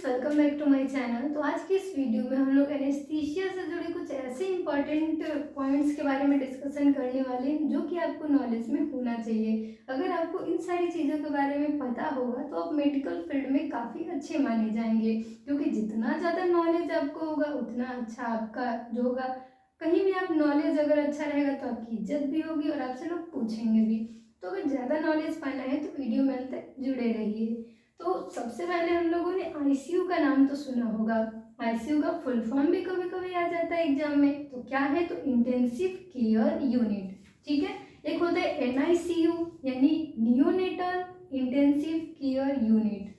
Welcome back to my channel. तो आज की इस वीडियो में हम लोग एनेस्थीसिया से जुड़े कुछ ऐसे इंपॉर्टेंट पॉइंट्स के बारे में डिस्कशन करने वाले हैं जो कि आपको नॉलेज में होना चाहिए। अगर आपको इन सारी चीज़ों के बारे में पता होगा तो आप मेडिकल फील्ड में काफ़ी अच्छे माने जाएंगे, क्योंकि जितना ज़्यादा नॉलेज आपको होगा उतना अच्छा आपका जो होगा। कहीं भी आप नॉलेज अगर अच्छा रहेगा तो आपकी इज्जत भी होगी और आपसे लोग पूछेंगे भी। तो अगर ज़्यादा नॉलेज पाना है तो वीडियो में अंत तक जुड़े रहिए। तो सबसे पहले हम लोगों ने आईसीयू का नाम तो सुना होगा। आईसीयू का फुल फॉर्म भी कभी कभी आ जाता है एग्जाम में। तो क्या है? तो इंटेंसिव केयर यूनिट। ठीक है। एक होता है एनआईसीयू यानी नियोनेटल इंटेंसिव केयर यूनिट।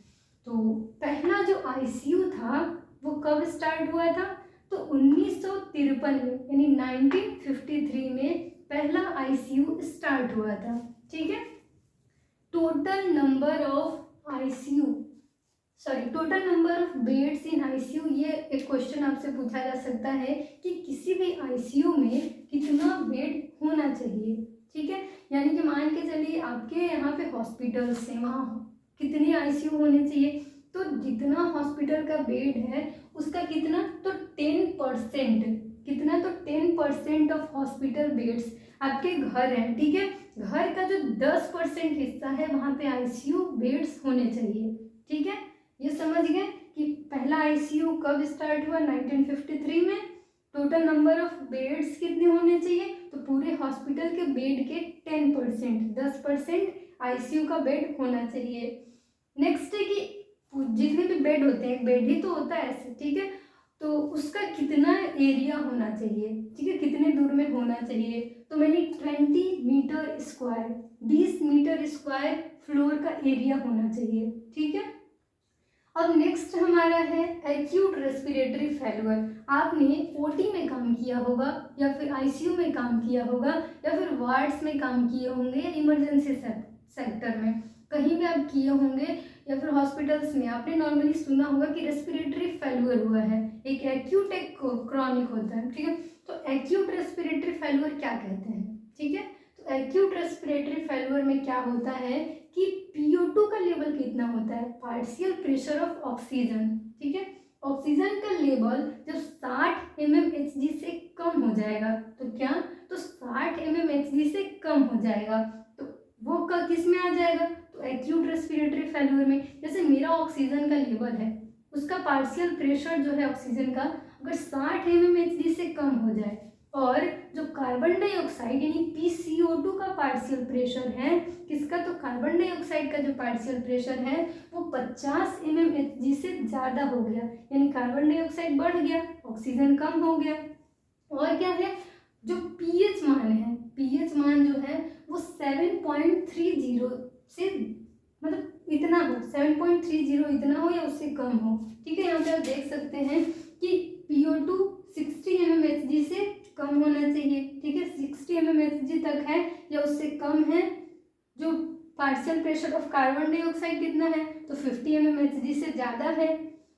तो पहला जो आईसीयू था वो कब स्टार्ट हुआ था? तो 1953 में यानी 1953 में पहला आईसीयू स्टार्ट हुआ था। ठीक है। Total number of ICU total number of beds in ICU, ये एक क्वेश्चन आपसे पूछा जा सकता है कि किसी भी आईसीयू में कितना बेड होना चाहिए। ठीक है। यानी कि मान के चलिए आपके यहाँ पे हॉस्पिटल्स हैं, वहाँ कितने आईसीयू होने चाहिए? तो जितना हॉस्पिटल का बेड है उसका कितना? तो 10%। कितना? तो 10% ऑफ हॉस्पिटल बेड्स आपके घर हैं। ठीक है। घर का जो 10% हिस्सा है वहाँ पे आईसीयू बेड्स होने चाहिए। ठीक है। ये समझ गए कि पहला आईसीयू कब स्टार्ट हुआ? 1953 में। टोटल नंबर ऑफ बेड्स कितने होने चाहिए? तो पूरे हॉस्पिटल के बेड के 10% आईसीयू का बेड होना चाहिए। नेक्स्ट है कि जितने भी बेड होते हैं, बेड ही तो होता है ऐसे। ठीक है। तो उसका कितना एरिया होना चाहिए? ठीक है, कितने दूर में होना चाहिए? तो मैंने 20 meter square, 20 meter square floor का एरिया होना चाहिए। ठीक है। अब नेक्स्ट हमारा है एक्यूट रेस्पिरेटरी फेल्यूर। आपने ओटी में काम किया होगा या फिर आईसीयू में काम किया होगा या फिर वार्ड्स में काम किए होंगे या इमरजेंसी सेक्टर में कहीं भी आप किए होंगे या फिर हॉस्पिटल्स में आपने नॉर्मली सुना होगा कि रेस्पिरेटरी फेल्यूर हुआ है। एक एक्यूट एक क्रॉनिक होता है। ठीक है। तो एक्यूट रेस्पिरेटरी फेल्यूर क्या कहते हैं? ठीक है। तो एक्यूट रेस्पिरेटरी फेल्यूर में क्या होता है कि PO2 का लेवल कितना होता है? Partial pressure of oxygen. ठीक है। ऑक्सीजन का लेवल जब 60 mmHg से कम हो जाएगा तो क्या? तो 60 mmHg से कम हो जाएगा तो वो किस में आ जाएगा? तो एक्यूट रेस्पिरेटरी फेल्यूर में। जैसे मेरा ऑक्सीजन का लेवल है, उसका पार्शियल प्रेशर जो है ऑक्सीजन का अगर 60 mmHg से कम हो जाए और जो कार्बन डाइऑक्साइड यानी PCO2 का पार्शियल प्रेशर है, किसका? तो कार्बन डाइऑक्साइड का जो पार्शियल प्रेशर है वो 50 mmHg से ज़्यादा हो गया, यानी कार्बन डाइऑक्साइड बढ़ गया, ऑक्सीजन कम हो गया। और क्या है? जो पीएच मान है, पीएच मान जो है वो 7.30 से मतलब इतना हो, 7.30 इतना हो या उससे कम हो। ठीक है। यहाँ पे आप देख सकते हैं कि PO2 60 mmHg से कम होना चाहिए। ठीक है। 60 mmHg तक है या उससे कम है। जो partial pressure of carbon dioxide कितना है? तो 50 mmHg से ज़्यादा है।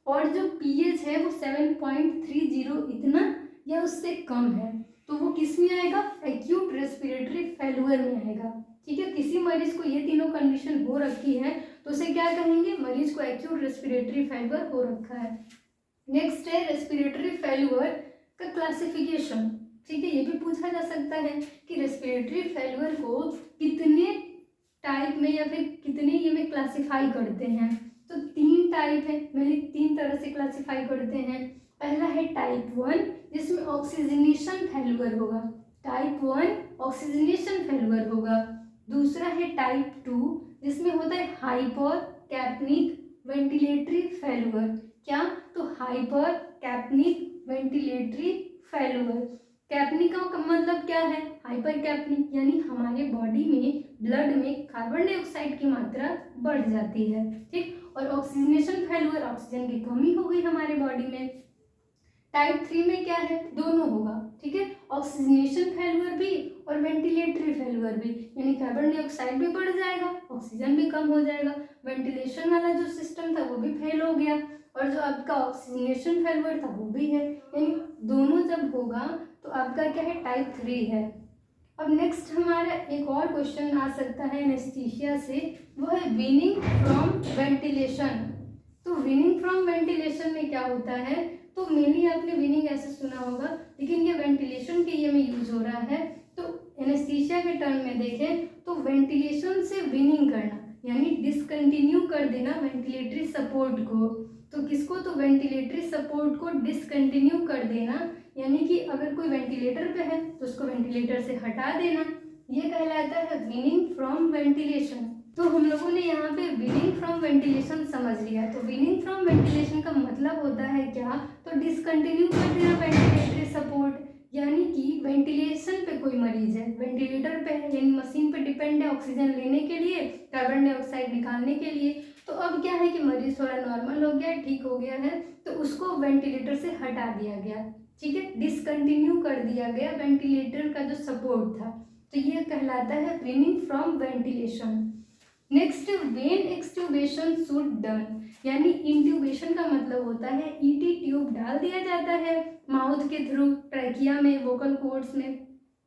और जो पीएच है वो 7.30 इतना या उससे कम है तो वो किस में आएगा? एक्यूट रेस्पिरेटरी फेल्यूर में आएगा। ठीक है। किसी मरीज को ये तीनों कंडीशन हो रखी है तो उसे क्या कहेंगे? मरीज को एक्यूट रेस्पिरेटरी फेल्यूर हो रखा है। नेक्स्ट है रेस्पिरेटरी फेल्यूर का क्लासिफिकेशन। ठीक है। ये भी पूछा जा सकता है कि रेस्पिरेटरी फेल्यूर को कितने टाइप में या फिर कितने ये में क्लासिफाई करते हैं? तो 3 टाइप है, मैंने 3 तरह से क्लासिफाई करते हैं। पहला है टाइप 1 जिसमें ऑक्सीजनेशन फेल्यूर होगा। टाइप 1 ऑक्सीजनेशन फेल्यूर होगा। दूसरा है टाइप 2 जिसमें होता है हाइपर कैप्निक वेंटिलेटरी फेल्यूर। क्या? तो हाइपर कैप्निक वेंटिलेटरी फेल्यूर। कैप्निक का मतलब क्या है? हाइपर कैप्निक यानी हमारे बॉडी में ब्लड में कार्बन डाइऑक्साइड की मात्रा बढ़ जाती है। ठीक। और ऑक्सीजनेशन फेल्यूर, ऑक्सीजन की कमी हो गई हमारे बॉडी में। टाइप 3 में क्या है? दोनों होगा। ठीक है। ऑक्सीजनेशन फेल्यूर भी और वेंटिलेटरी फेल्यूर भी, यानी कार्बन डाइऑक्साइड भी बढ़ जाएगा, ऑक्सीजन भी कम हो जाएगा, वेंटिलेशन वाला जो सिस्टम था वो भी फेल हो गया और जो आपका ऑक्सीजनेशन फेल्यूर था वो भी है, यानी दोनों जब होगा तो आपका क्या है? टाइप 3 है। अब नेक्स्ट हमारा एक और क्वेश्चन आ सकता है एनेस्थीसिया से, वो है वीनिंग फ्रॉम वेंटिलेशन। तो विनिंग फ्रॉम वेंटिलेशन में क्या होता है, तो मेनली आपने विनिंग ऐसे सुना होगा, लेकिन ये वेंटिलेशन के लिए में यूज हो रहा है। तो एनेस्थीसिया के टर्म में देखें तो वेंटिलेशन से विनिंग करना यानी डिसकंटिन्यू कर देना वेंटिलेटरी सपोर्ट को। तो किसको, तो वेंटिलेटरी सपोर्ट को डिसकंटिन्यू कर देना, यानी कि अगर कोई वेंटिलेटर पे है तो उसको वेंटिलेटर से हटा देना, ये कहलाता है विनिंग फ्रॉम वेंटिलेशन। तो हम लोगों ने यहाँ पे विनिंग फ्रॉम वेंटिलेशन समझ लिया। तो विनिंग फ्रॉम वेंटिलेशन का मतलब होता है क्या, तो डिसकंटिन्यू कर देना वेंटिलेटरी सपोर्ट, यानी कि वेंटिलेशन पे कोई मरीज है, वेंटिलेटर पे है यानी मशीन पे डिपेंड है ऑक्सीजन लेने के लिए, कार्बन डाइऑक्साइड निकालने के लिए। तो अब क्या है कि मरीज थोड़ा नॉर्मल हो गया, ठीक हो गया है, तो उसको वेंटिलेटर से हटा दिया गया, ठीक है, डिसकंटिन्यू कर दिया गया वेंटिलेटर का जो सपोर्ट था। तो ये कहलाता है winning from ventilation. Next, when extubation should done, यानी इंट्यूबेशन का मतलब होता है ईटी ट्यूब डाल दिया जाता है माउथ के थ्रू ट्रैकिया में, वोकल कॉर्ड्स में,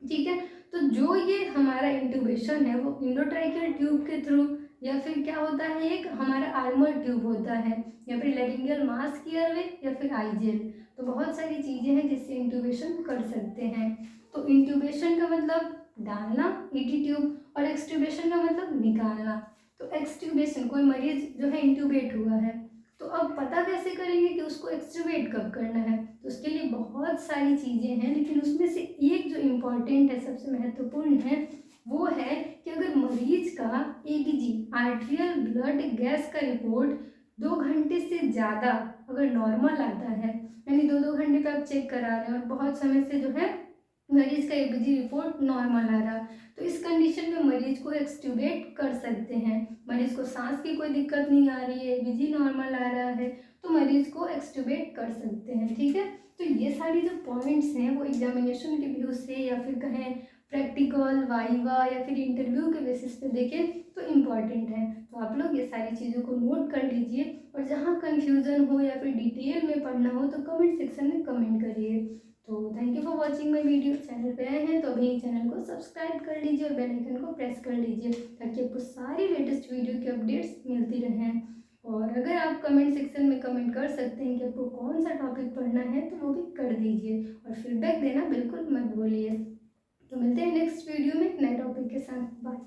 ठीक है। तो जो ये हमारा इंट्यूबेशन है वो इंडोट्रैकियल ट्यूब के थ्रू, या फिर क्या होता है एक हमारा आर्मर ट्यूब होता है, या फिर लेरिंगियल मास्क एयरवे, या फिर आईजेल। तो बहुत सारी चीज़ें हैं जिससे इंट्यूबेशन कर सकते हैं। तो इंट्यूबेशन का मतलब डालना ईटी ट्यूब, और एक्सट्यूबेशन का मतलब निकालना। तो एक्सट्यूबेशन, कोई मरीज जो है इंट्यूबेट हुआ है, तो अब पता कैसे करेंगे कि उसको एक्सट्यूबेट कब करना है, तो उसके लिए बहुत सारी चीज़ें हैं, लेकिन उसमें से एक जो इम्पॉर्टेंट है, सबसे महत्वपूर्ण है, वो है कि अगर मरीज का एबीजी आर्टेरियल ब्लड गैस का रिपोर्ट 2 घंटे से ज़्यादा अगर नॉर्मल आता है, यानी 2-2 घंटे पे आप चेक करा रहे हैं और बहुत समय से जो है मरीज का एबीजी रिपोर्ट नॉर्मल आ रहा, तो इस कंडीशन में मरीज को एक्सट्यूबेट कर सकते हैं। मरीज को सांस की कोई दिक्कत नहीं आ रही है, एबीजी नॉर्मल आ रहा है, तो मरीज को एक्सट्यूबेट कर सकते हैं, ठीक है। तो ये सारी जो पॉइंट्स हैं वो एग्जामिनेशन के व्यू से या फिर कहें प्रैक्टिकल, वाइवा या फिर इंटरव्यू के बेसिस पे देखें तो इम्पॉर्टेंट है। तो आप लोग ये सारी चीज़ों को नोट कर लीजिए, और जहाँ कन्फ्यूज़न हो या फिर डिटेल में पढ़ना हो तो कमेंट सेक्शन में कमेंट करिए। तो thank you for watching my video. Channel पे आए हैं तो अभी चैनल को सब्सक्राइब कर लीजिए और बेल आइकन को प्रेस कर लीजिए, ताकि आपको सारी लेटेस्ट वीडियो की अपडेट्स मिलती रहें। और अगर आप कमेंट सेक्शन में कमेंट कर सकते हैं कि आपको कौन सा टॉपिक पढ़ना है, तो वो भी कर दीजिए, और फीडबैक देना बिल्कुल मत भूलिए। तो मिलते हैं नेक्स्ट वीडियो में एक नए टॉपिक के साथ। बाय।